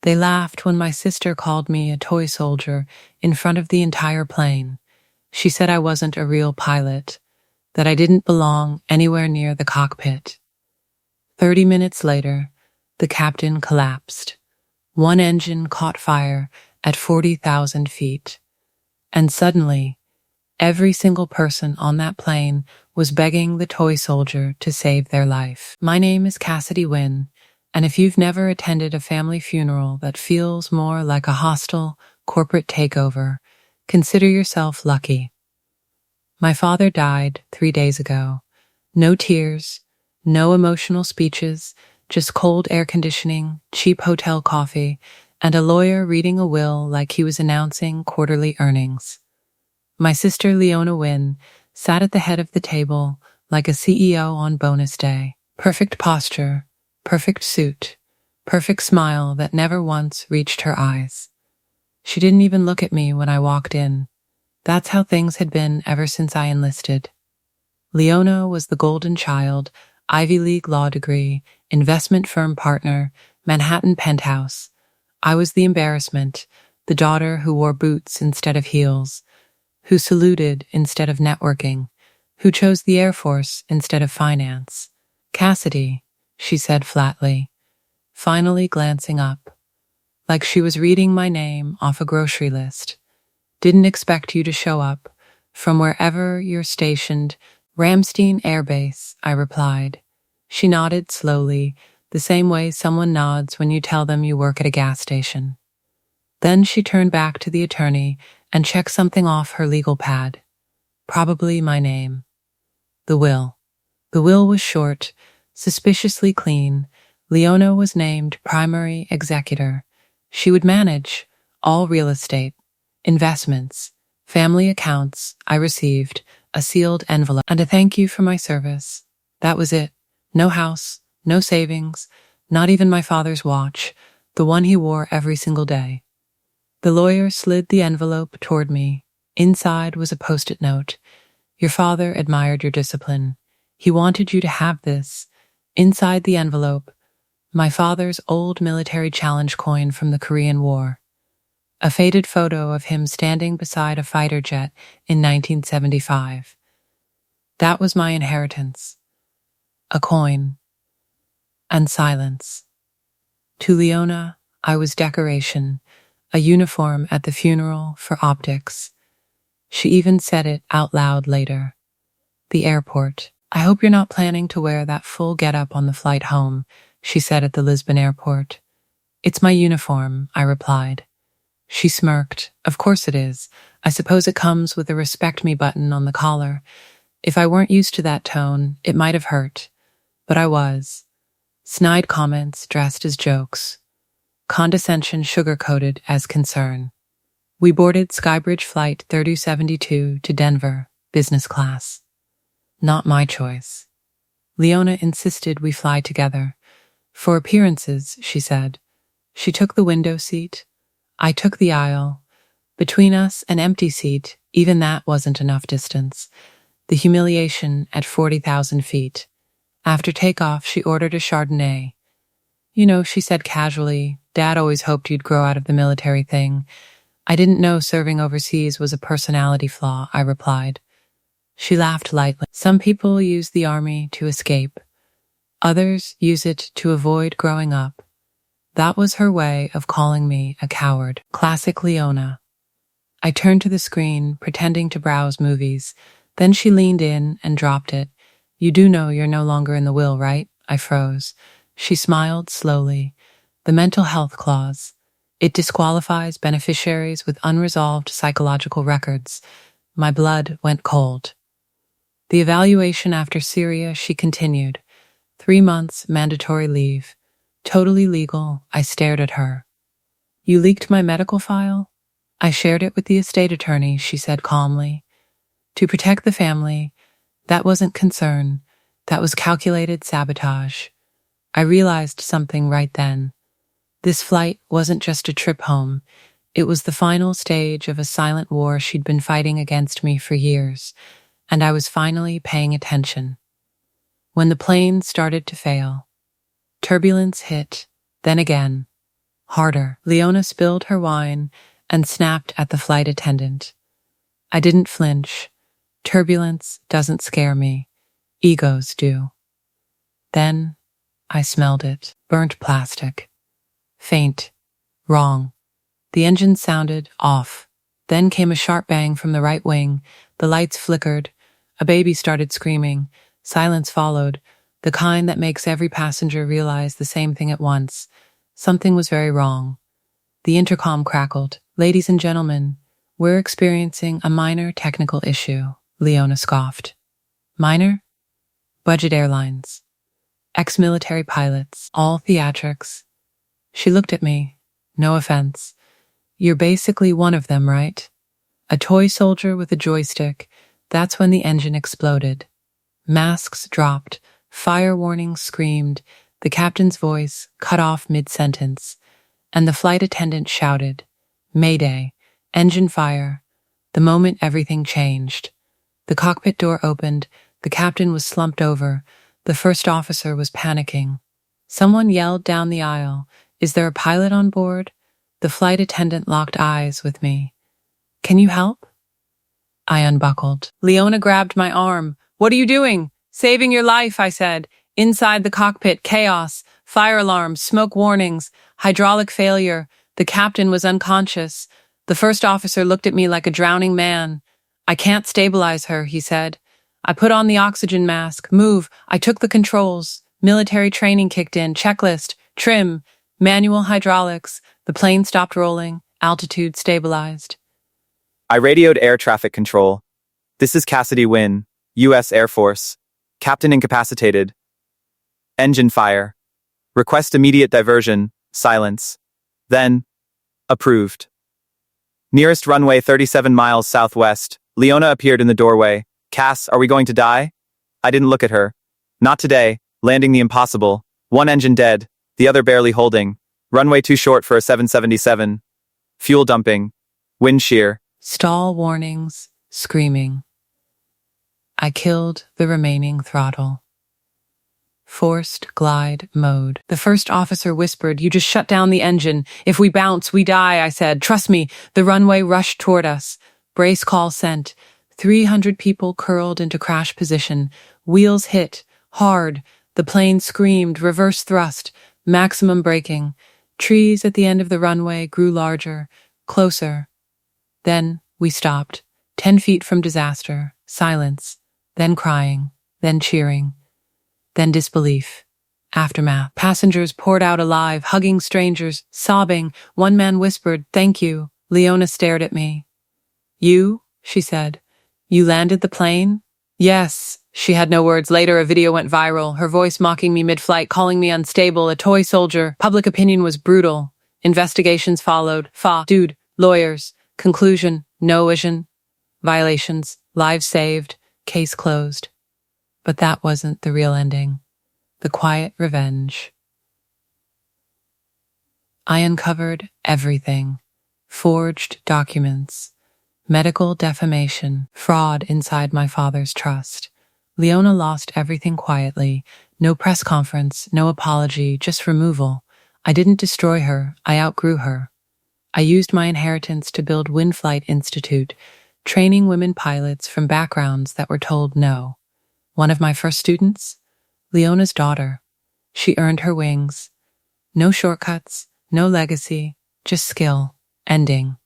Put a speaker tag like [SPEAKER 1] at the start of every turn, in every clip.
[SPEAKER 1] They laughed when my sister called me a toy soldier in front of the entire plane. She said I wasn't a real pilot, that I didn't belong anywhere near the cockpit. 30 minutes later, the captain collapsed. One engine caught fire at 40,000 feet. And suddenly, every single person on that plane was begging the toy soldier to save their life. My name is Cassidy Wynn, and if you've never attended a family funeral that feels more like a hostile corporate takeover, consider yourself lucky. My father died 3 days ago. No tears, no emotional speeches, just cold air conditioning, cheap hotel coffee, and a lawyer reading a will like he was announcing quarterly earnings. My sister Leona Wynn sat at the head of the table like a CEO on bonus day. Perfect posture, perfect suit, perfect smile that never once reached her eyes. She didn't even look at me when I walked in. That's how things had been ever since I enlisted. Leona was the golden child, Ivy League law degree, investment firm partner, Manhattan penthouse. I was the embarrassment, the daughter who wore boots instead of heels, who saluted instead of networking, who chose the Air Force instead of finance. Cassidy, she said flatly, finally glancing up, like she was reading my name off a grocery list. Didn't expect you to show up from wherever you're stationed. Ramstein Air Base, I replied. She nodded slowly, the same way someone nods when you tell them you work at a gas station. Then she turned back to the attorney and checked something off her legal pad. Probably my name. The will. The will was short, suspiciously clean. Leona was named primary executor. She would manage all real estate, investments, family accounts. I received a sealed envelope and a thank you for my service. That was it. No house, no savings, not even my father's watch, the one he wore every single day. The lawyer slid the envelope toward me. Inside was a post-it note. Your father admired your discipline. He wanted you to have this. Inside the envelope, my father's old military challenge coin from the Korean War. A faded photo of him standing beside a fighter jet in 1975. That was my inheritance. A coin. And silence. To Leona, I was decoration, a uniform at the funeral for optics. She even said it out loud later. The airport. I hope you're not planning to wear that full getup on the flight home, she said at the Lisbon airport. It's my uniform, I replied. She smirked. Of course it is. I suppose it comes with a respect me button on the collar. If I weren't used to that tone, it might have hurt. But I was. Snide comments dressed as jokes. Condescension sugar-coated as concern. We boarded Skybridge Flight 3072 to Denver, business class. Not my choice. Leona insisted we fly together. For appearances, she said. She took the window seat. I took the aisle. Between us, an empty seat, even that wasn't enough distance. The humiliation at 40,000 feet. After takeoff, she ordered a Chardonnay. You know, she said casually, Dad always hoped you'd grow out of the military thing. I didn't know serving overseas was a personality flaw, I replied. She laughed lightly. Some people use the army to escape. Others use it to avoid growing up. That was her way of calling me a coward. Classic Leona. I turned to the screen, pretending to browse movies. Then she leaned in and dropped it. You do know you're no longer in the will, right? I froze. She smiled slowly. The mental health clause. It disqualifies beneficiaries with unresolved psychological records. My blood went cold. The evaluation after Syria, she continued. 3 months mandatory leave. Totally legal. I stared at her. You leaked my medical file? I shared it with the estate attorney, she said calmly. To protect the family. That wasn't concern. That was calculated sabotage. I realized something right then. This flight wasn't just a trip home. It was the final stage of a silent war she'd been fighting against me for years, and I was finally paying attention. When the plane started to fail, turbulence hit, then again. Harder. Leona spilled her wine and snapped at the flight attendant. I didn't flinch. Turbulence doesn't scare me. Egos do. Then I smelled it. Burnt plastic. Faint. Wrong. The engine sounded off. Then came a sharp bang from the right wing. The lights flickered. A baby started screaming. Silence followed, the kind that makes every passenger realize the same thing at once. Something was very wrong. The intercom crackled. "Ladies and gentlemen, we're experiencing a minor technical issue," Leona scoffed. Minor? Budget airlines. Ex-military pilots. All theatrics. She looked at me. No offense. You're basically one of them, right? A toy soldier with a joystick. That's when the engine exploded. Masks dropped. Fire warnings screamed. The captain's voice cut off mid-sentence. And the flight attendant shouted, "Mayday! Engine fire!" The moment everything changed. The cockpit door opened. The captain was slumped over. The first officer was panicking. Someone yelled down the aisle, "Is there a pilot on board?" The flight attendant locked eyes with me. "Can you help?" I unbuckled. Leona grabbed my arm. "What are you doing?" "Saving your life," I said. Inside the cockpit, chaos, fire alarms, smoke warnings, hydraulic failure. The captain was unconscious. The first officer looked at me like a drowning man. "I can't stabilize her," he said. I put on the oxygen mask. "Move." I took the controls. Military training kicked in. Checklist. Trim. Manual hydraulics. The plane stopped rolling. Altitude stabilized.
[SPEAKER 2] I radioed air traffic control. "This is Cassidy Wynn, U.S. Air Force. Captain incapacitated. Engine fire. Request immediate diversion." Silence. Then, approved. Nearest runway 37 miles southwest. Leona appeared in the doorway. "Cass, are we going to die?" I didn't look at her. "Not today. Landing the impossible. One engine dead, the other barely holding. Runway too short for a 777. Fuel dumping. Wind shear."
[SPEAKER 1] Stall warnings. Screaming. I killed the remaining throttle. Forced glide mode. The first officer whispered, "You just shut down the engine. If we bounce, we die," I said. "Trust me." The runway rushed toward us. Brace call sent. 300 people curled into crash position. Wheels hit. Hard. The plane screamed. Reverse thrust. Maximum braking. Trees at the end of the runway grew larger. Closer. Then we stopped. 10 feet from disaster. Silence. Then crying. Then cheering. Then disbelief. Aftermath. Passengers poured out alive, hugging strangers, sobbing. One man whispered, "Thank you." Leona stared at me. "You?" she said. "You landed the plane?" "Yes." She had no words. Later, a video went viral, her voice mocking me mid-flight, calling me unstable, a toy soldier. Public opinion was brutal. Investigations followed. Dude. Lawyers. Conclusion. No violations. Lives saved. Case closed. But that wasn't the real ending. The quiet revenge. I uncovered everything. Forged documents. Medical defamation. Fraud inside my father's trust. Leona lost everything quietly. No press conference, no apology, just removal. I didn't destroy her. I outgrew her. I used my inheritance to build Wind Flight Institute, training women pilots from backgrounds that were told no. One of my first students? Leona's daughter. She earned her wings. No shortcuts, no legacy, just skill. Ending.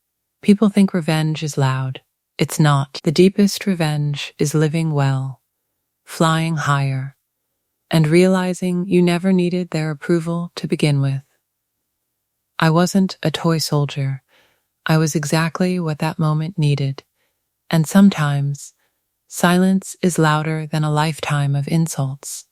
[SPEAKER 1] People think revenge is loud. It's not. The deepest revenge is living well, flying higher, and realizing you never needed their approval to begin with. I wasn't a toy soldier. I was exactly what that moment needed. And sometimes, silence is louder than a lifetime of insults.